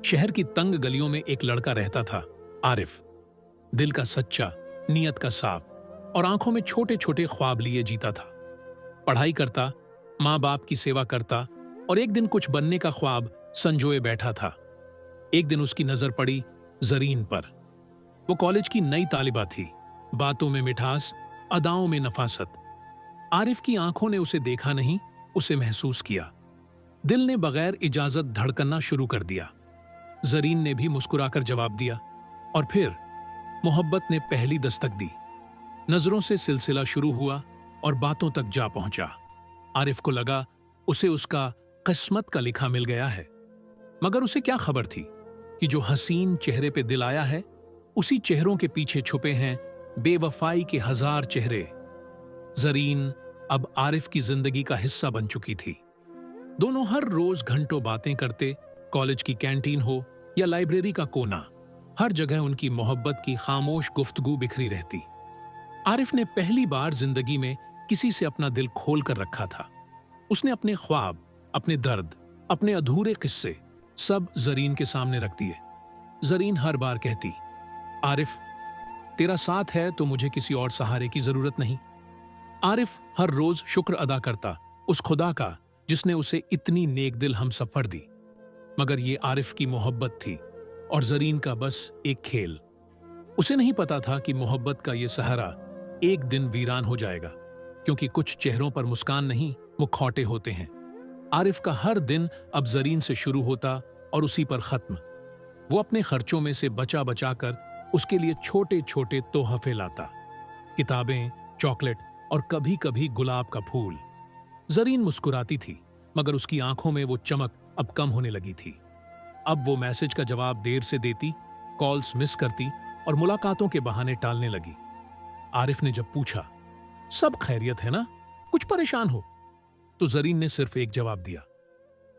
शहर की तंग गलियों में एक लड़का रहता था, आरिफ। दिल का सच्चा, नीयत का साफ और आंखों में छोटे छोटे ख्वाब लिए जीता था। पढ़ाई करता, माँ बाप की सेवा करता और एक दिन कुछ बनने का ख्वाब संजोए बैठा था। एक दिन उसकी नजर पड़ी जरीन पर। वो कॉलेज की नई तालिबा थी, बातों में मिठास, अदाओं में नफासत। आरिफ की आंखों ने उसे देखा नहीं, उसे महसूस किया। दिल ने बगैर इजाजत धड़कना शुरू कर दिया। जरीन ने भी मुस्कुराकर जवाब दिया और फिर मोहब्बत ने पहली दस्तक दी। नजरों से सिलसिला शुरू हुआ और बातों तक जा पहुंचा। आरिफ को लगा उसे उसका किस्मत का लिखा मिल गया है, मगर उसे क्या खबर थी कि जो हसीन चेहरे पे दिल आया है, उसी चेहरों के पीछे छुपे हैं बेवफाई के हजार चेहरे। जरीन अब आरिफ की जिंदगी का हिस्सा बन चुकी थी। दोनों हर रोज घंटों बातें करते, कॉलेज की कैंटीन हो या लाइब्रेरी का कोना, हर जगह उनकी मोहब्बत की खामोश गुफ्तगू बिखरी रहती। आरिफ ने पहली बार जिंदगी में किसी से अपना दिल खोल कर रखा था। उसने अपने ख्वाब, अपने दर्द, अपने अधूरे किस्से सब जरीन के सामने रख दिए। जरीन हर बार कहती, आरिफ, तेरा साथ है तो मुझे किसी और सहारे की जरूरत नहीं। आरिफ हर रोज शुक्र अदा करता उस खुदा का जिसने उसे इतनी नेक दिल हमसफर दी। मगर ये आरिफ की मोहब्बत थी और जरीन का बस एक खेल। उसे नहीं पता था कि मोहब्बत का ये सहारा एक दिन वीरान हो जाएगा, क्योंकि कुछ चेहरों पर मुस्कान नहीं, मुखौटे होते हैं। आरिफ का हर दिन अब जरीन से शुरू होता और उसी पर खत्म। वो अपने खर्चों में से बचा बचा कर उसके लिए छोटे छोटे तोहफे लाता, किताबें, चॉकलेट और कभी कभी गुलाब का फूल। जरीन मुस्कुराती थी, मगर उसकी आंखों में वो चमक अब कम होने लगी थी। अब वो मैसेज का जवाब देर से देती, कॉल्स मिस करती और मुलाकातों के बहाने टालने लगी। आरिफ ने जब पूछा, सब खैरियत है ना, कुछ परेशान हो? तो जरीन ने सिर्फ एक जवाब दिया,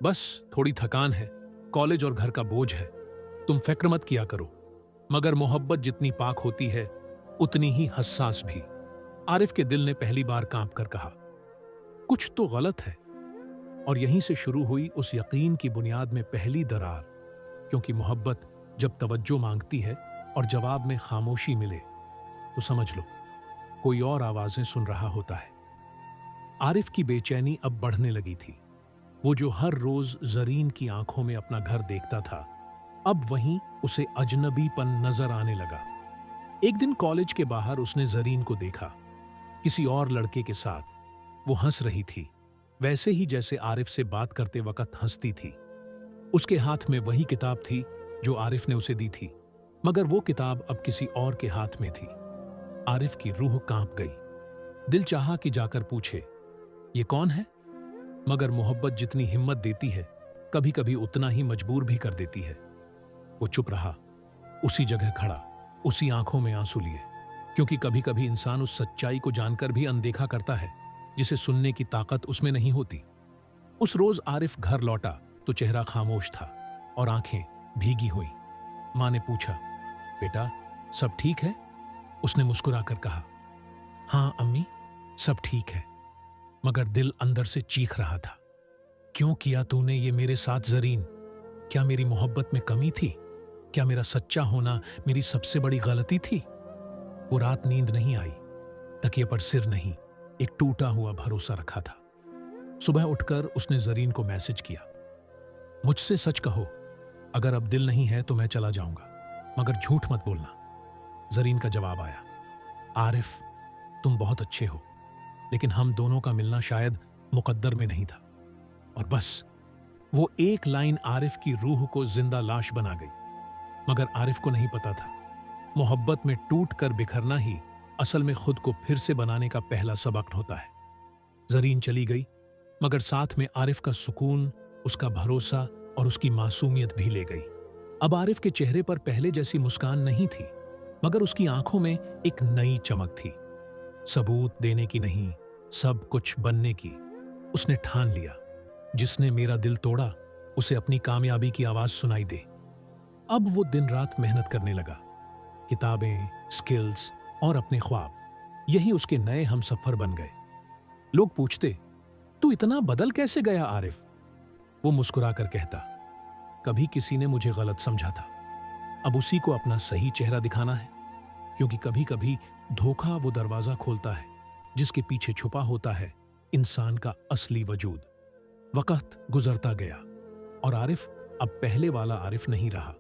बस थोड़ी थकान है, कॉलेज और घर का बोझ है, तुम फिक्र मत किया करो। मगर मोहब्बत जितनी पाक होती है, उतनी ही हसास भी। आरिफ के दिल ने पहली बार कांप कर कहा, कुछ तो गलत है। और यहीं से शुरू हुई उस यकीन की बुनियाद में पहली दरार, क्योंकि मोहब्बत जब तवज्जो मांगती है और जवाब में खामोशी मिले, तो समझ लो कोई और आवाजें सुन रहा होता है। आरिफ की बेचैनी अब बढ़ने लगी थी। वो जो हर रोज जरीन की आंखों में अपना घर देखता था, अब वहीं उसे अजनबीपन नजर आने लगा। एक दिन कॉलेज के बाहर उसने जरीन को देखा, किसी और लड़के के साथ। वो हंस रही थी, वैसे ही जैसे आरिफ से बात करते वक्त हंसती थी। उसके हाथ में वही किताब थी जो आरिफ ने उसे दी थी, मगर वो किताब अब किसी और के हाथ में थी। आरिफ की रूह कांप गई। दिल चाहा कि जाकर पूछे, ये कौन है? मगर मोहब्बत जितनी हिम्मत देती है, कभी कभी उतना ही मजबूर भी कर देती है। वो चुप रहा, उसी जगह खड़ा, उसी आंखों में आंसू लिए, क्योंकि कभी कभी इंसान उस सच्चाई को जानकर भी अनदेखा करता है जिसे सुनने की ताकत उसमें नहीं होती। उस रोज आरिफ घर लौटा तो चेहरा खामोश था और आंखें भीगी हुई। मां ने पूछा, बेटा सब ठीक है? उसने मुस्कुराकर कहा, हाँ अम्मी, सब ठीक है। मगर दिल अंदर से चीख रहा था, क्यों किया तूने ये मेरे साथ जरीन? क्या मेरी मोहब्बत में कमी थी? क्या मेरा सच्चा होना मेरी सबसे बड़ी गलती थी? वो रात नींद नहीं आई, तकिए पर सिर नहीं, एक टूटा हुआ भरोसा रखा था। सुबह उठकर उसने जरीन को मैसेज किया, मुझसे सच कहो, अगर अब दिल नहीं है तो मैं चला जाऊंगा, मगर झूठ मत बोलना। जरीन का जवाब आया, आरिफ, तुम बहुत अच्छे हो, लेकिन हम दोनों का मिलना शायद मुकद्दर में नहीं था। और बस वो एक लाइन आरिफ की रूह को जिंदा लाश बना गई। मगर आरिफ को नहीं पता था, मोहब्बत में टूट कर बिखरना ही असल में खुद को फिर से बनाने का पहला सबक होता है। जरीन चली गई, मगर साथ में आरिफ का सुकून, उसका भरोसा और उसकी मासूमियत भी ले गई। अब आरिफ के चेहरे पर पहले जैसी मुस्कान नहीं थी, मगर उसकी आंखों में एक नई चमक थी। सबूत देने की नहीं, सब कुछ बनने की। उसने ठान लिया, जिसने मेरा दिल तोड़ा उसे अपनी कामयाबी की आवाज सुनाई दे। अब वो दिन रात मेहनत करने लगा, किताबें, स्किल्स और अपने ख्वाब, यही उसके नए हमसफर बन गए। लोग पूछते, तू इतना बदल कैसे गया आरिफ? वो मुस्कुराकर कहता, कभी किसी ने मुझे गलत समझा था, अब उसी को अपना सही चेहरा दिखाना है, क्योंकि कभी कभी धोखा वो दरवाजा खोलता है जिसके पीछे छुपा होता है इंसान का असली वजूद। वक्त गुजरता गया और आरिफ अब पहले वाला आरिफ नहीं रहा।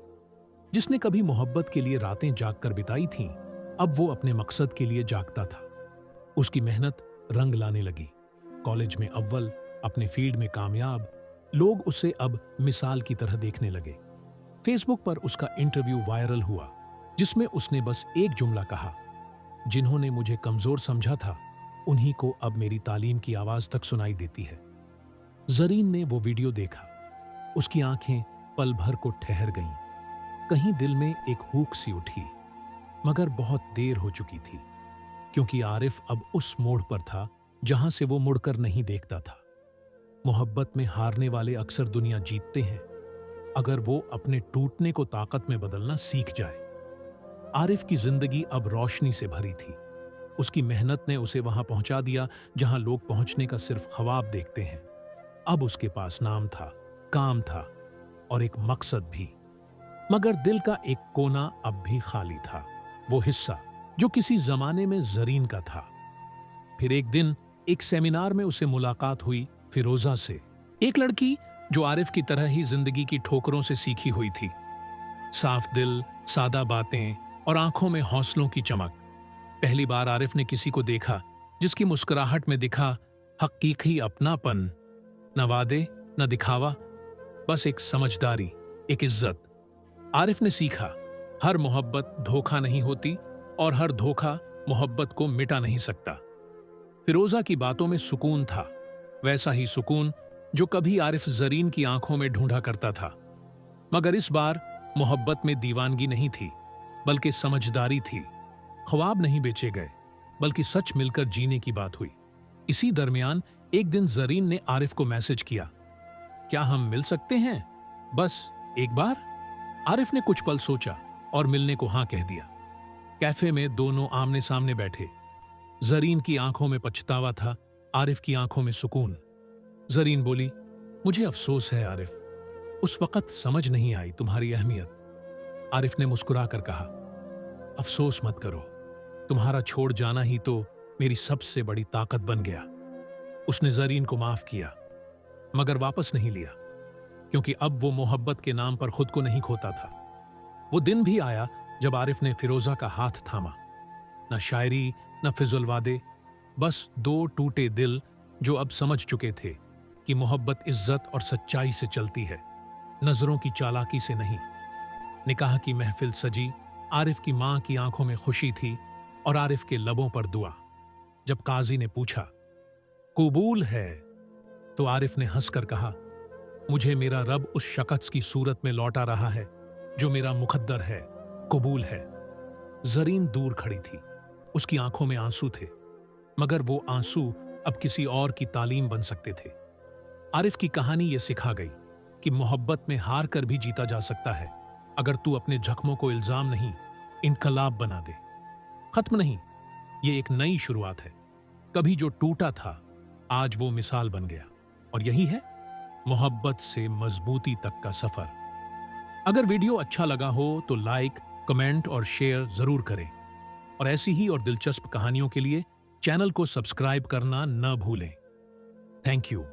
जिसने कभी मोहब्बत के लिए रातें जागकर बिताई थीं, अब वो अपने मकसद के लिए जागता था। उसकी मेहनत रंग लाने लगी। कॉलेज में अव्वल, अपने फील्ड में कामयाब, लोग उसे अब मिसाल की तरह देखने लगे। फेसबुक पर उसका इंटरव्यू वायरल हुआ जिसमें उसने बस एक जुमला कहा, जिन्होंने मुझे कमजोर समझा था उन्हीं को अब मेरी तालीम की आवाज तक सुनाई देती है। जरीन ने वो वीडियो देखा। उसकी आंखें पल भर को ठहर गईं। कहीं दिल में एक हूक सी उठी, मगर बहुत देर हो चुकी थी, क्योंकि आरिफ अब उस मोड़ पर था जहां से वो मुड़कर नहीं देखता था। मोहब्बत में हारने वाले अक्सर दुनिया जीतते हैं, अगर वो अपने टूटने को ताकत में बदलना सीख जाए। आरिफ की जिंदगी अब रोशनी से भरी थी। उसकी मेहनत ने उसे वहां पहुंचा दिया जहां लोग पहुंचने का सिर्फ ख्वाब देखते हैं। अब उसके पास नाम था, काम था और एक मकसद भी, मगर दिल का एक कोना अब भी खाली था, वो हिस्सा जो किसी जमाने में जरीन का था। फिर एक दिन एक सेमिनार में उसे मुलाकात हुई फिरोजा से, एक लड़की जो आरिफ की तरह ही जिंदगी की ठोकरों से सीखी हुई थी। साफ दिल, सादा बातें और आंखों में हौसलों की चमक। पहली बार आरिफ ने किसी को देखा जिसकी मुस्कुराहट में दिखा हकीकी अपनापन, न वादे न दिखावा, बस एक समझदारी, एक इज्जत। आरिफ ने सीखा, हर मोहब्बत धोखा नहीं होती और हर धोखा मोहब्बत को मिटा नहीं सकता। फिरोजा की बातों में सुकून था, वैसा ही सुकून जो कभी आरिफ जरीन की आंखों में ढूंढा करता था। मगर इस बार मोहब्बत में दीवानगी नहीं थी, बल्कि समझदारी थी। ख्वाब नहीं बेचे गए, बल्कि सच मिलकर जीने की बात हुई। इसी दरमियान एक दिन जरीन ने आरिफ को मैसेज किया, क्या हम मिल सकते हैं, बस एक बार? आरिफ ने कुछ पल सोचा और मिलने को हां कह दिया। कैफे में दोनों आमने सामने बैठे। जरीन की आंखों में पछतावा था, आरिफ की आंखों में सुकून। जरीन बोली, मुझे अफसोस है आरिफ, उस वक्त समझ नहीं आई तुम्हारी अहमियत। आरिफ ने मुस्कुराकर कहा, अफसोस मत करो, तुम्हारा छोड़ जाना ही तो मेरी सबसे बड़ी ताकत बन गया। उसने जरीन को माफ किया, मगर वापस नहीं लिया, क्योंकि अब वो मोहब्बत के नाम पर खुद को नहीं खोता था। वो दिन भी आया जब आरिफ ने फिरोजा का हाथ थामा। न शायरी न फिजुल वादे, बस दो टूटे दिल जो अब समझ चुके थे कि मोहब्बत इज्जत और सच्चाई से चलती है, नजरों की चालाकी से नहीं। निकाह की महफिल सजी, आरिफ की मां की आंखों में खुशी थी और आरिफ के लबों पर दुआ। जब काजी ने पूछा, कबूल है, तो आरिफ ने हंसकर कहा, मुझे मेरा रब उस शख्स की सूरत में लौटा रहा है जो मेरा मुकद्दर है, कबूल है। जरीन दूर खड़ी थी, उसकी आंखों में आंसू थे, मगर वो आंसू अब किसी और की तालीम बन सकते थे। आरिफ की कहानी ये सिखा गई कि मोहब्बत में हार कर भी जीता जा सकता है, अगर तू अपने जख्मों को इल्जाम नहीं, इनकलाब बना दे। खत्म नहीं, ये एक नई शुरुआत है। कभी जो टूटा था, आज वो मिसाल बन गया, और यही है मोहब्बत से मजबूती तक का सफर। अगर वीडियो अच्छा लगा हो तो लाइक, कमेंट और शेयर जरूर करें, और ऐसी ही और दिलचस्प कहानियों के लिए चैनल को सब्सक्राइब करना न भूलें। Thank you.